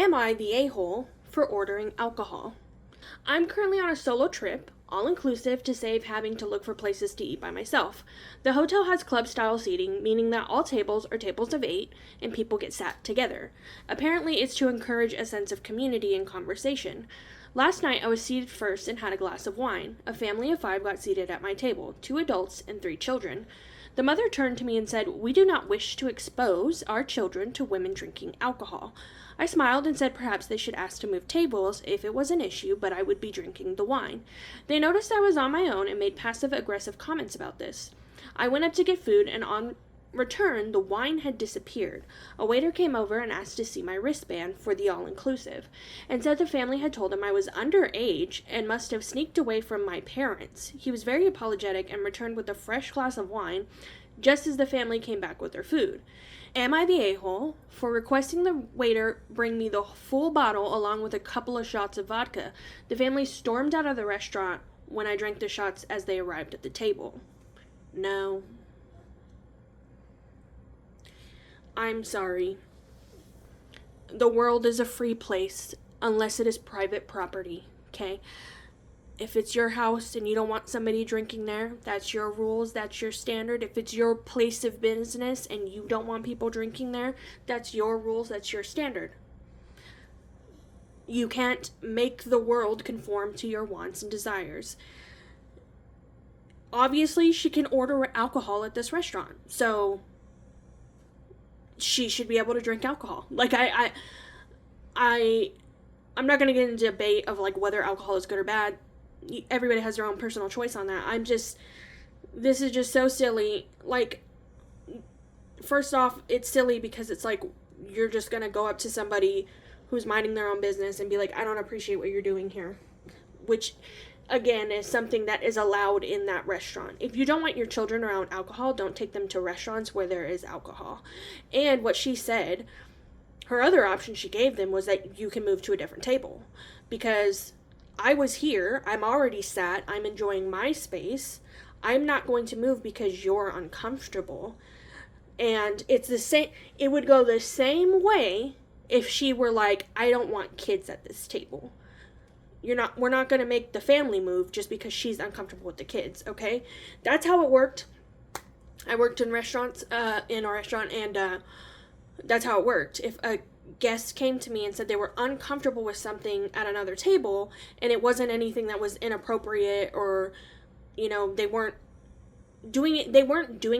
Am I the a-hole for ordering alcohol? I'm currently on a solo trip, all inclusive, to save having to look for places to eat by myself. The hotel has club style seating, meaning that all tables are tables of 8 and people get sat together. Apparently, it's to encourage a sense of community and conversation. Last night, I was seated first and had a glass of wine. A family of 5 got seated at my table, 2 adults and 3 children. The mother turned to me and said, "We do not wish to expose our children to women drinking alcohol." I smiled and said perhaps they should ask to move tables if it was an issue, but I would be drinking the wine. They noticed I was on my own and made passive-aggressive comments about this. I went up to get food, and on return, the wine had disappeared. A waiter came over and asked to see my wristband for the all-inclusive, and said the family had told him I was underage and must have sneaked away from my parents. He was very apologetic and returned with a fresh glass of wine just as the family came back with their food. Am I the a-hole for requesting the waiter bring me the full bottle along with a couple of shots of vodka? The family stormed out of the restaurant when I drank the shots as they arrived at the table. No. I'm sorry. The world is a free place unless it is private property, okay? If it's your house and you don't want somebody drinking there, that's your rules, that's your standard. If it's your place of business and you don't want people drinking there, that's your rules, that's your standard. You can't make the world conform to your wants and desires. Obviously, she can order alcohol at this restaurant, so she should be able to drink alcohol. Like, I'm not going to get into a debate of, like, whether alcohol is good or bad. Everybody has their own personal choice on that. This is just so silly. Like, first off, it's silly because it's like, you're just going to go up to somebody who's minding their own business and be like, "I don't appreciate what you're doing here." Which, again, is something that is allowed in that restaurant. If you don't want your children around alcohol, don't take them to restaurants where there is alcohol. And what she said, her other option she gave them was that you can move to a different table. Because I was here, I'm already sat, I'm enjoying my space. I'm not going to move because you're uncomfortable. And it's the same, it would go the same way if she were like, "I don't want kids at this table. We're not going to make the family move just because she's uncomfortable with the kids," okay? That's how it worked. I worked in restaurants, in a restaurant, and that's how it worked. If a guest came to me and said they were uncomfortable with something at another table, and it wasn't anything that was inappropriate, or, they weren't doing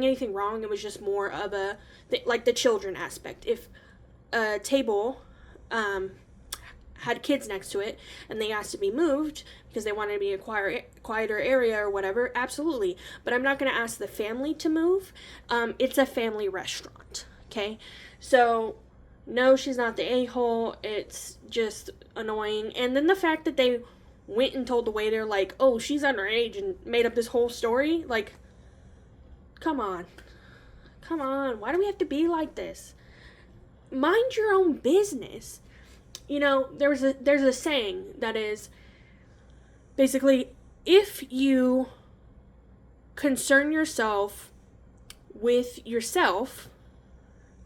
anything wrong, it was just more of like the children aspect. If a table, had kids next to it and they asked to be moved because they wanted to be a quieter area or whatever, absolutely. But I'm not going to ask the family to move. It's a family restaurant, okay? So, no, she's not the a-hole. It's just annoying. And then the fact that they went and told the waiter, like, "Oh, she's underage," and made up this whole story, like, come on. Why do we have to be like this? Mind your own business. There's a saying that is basically, if you concern yourself with yourself,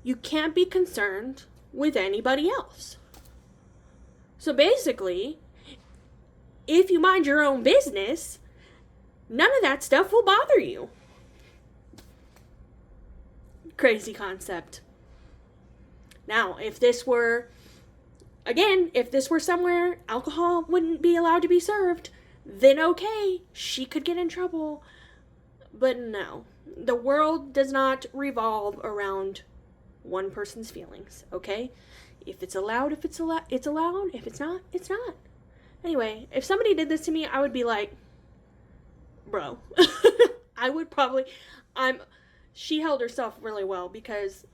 you can't be concerned with anybody else. So basically, if you mind your own business, none of that stuff will bother you. Crazy concept. Now, if this were somewhere alcohol wouldn't be allowed to be served, then okay, she could get in trouble. But no, the world does not revolve around one person's feelings, okay? If it's allowed, it's allowed. If it's not, it's not. Anyway, if somebody did this to me, I would be like, bro. She held herself really well because,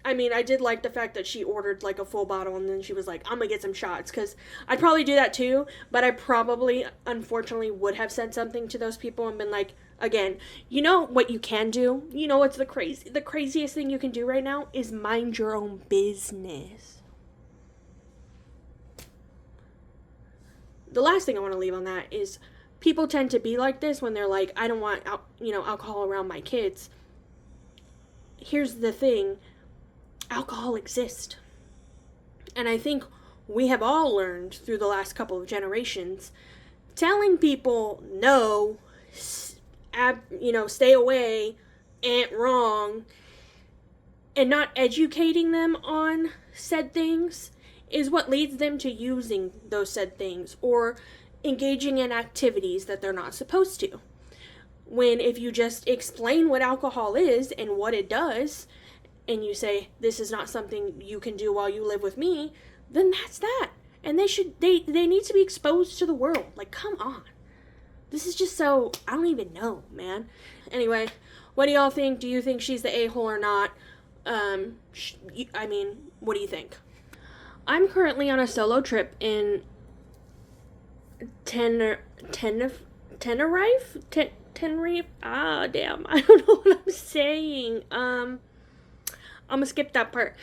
I did like the fact that she ordered, like, a full bottle, and then she was like, "I'm gonna get some shots," because I'd probably do that too, but I probably, unfortunately, would have said something to those people and been like, again, you know what you can do? You know what's the craziest thing you can do right now is mind your own business. The last thing I want to leave on that is people tend to be like this when they're like, "I don't want, alcohol around my kids." Here's the thing. Alcohol exists. And I think we have all learned through the last couple of generations, telling people no, stay away, ain't wrong, and not educating them on said things is what leads them to using those said things or engaging in activities that they're not supposed to. When if you just explain what alcohol is and what it does, and you say, this is not something you can do while you live with me, then that's that. And they need to be exposed to the world. Like, come on. This is just so, I don't even know, man. Anyway, what do y'all think? Do you think she's the a-hole or not? What do you think? I'm currently on a solo trip in Tenerife? Tenerife? Ah, damn. I don't know what I'm saying. I'm gonna skip that part.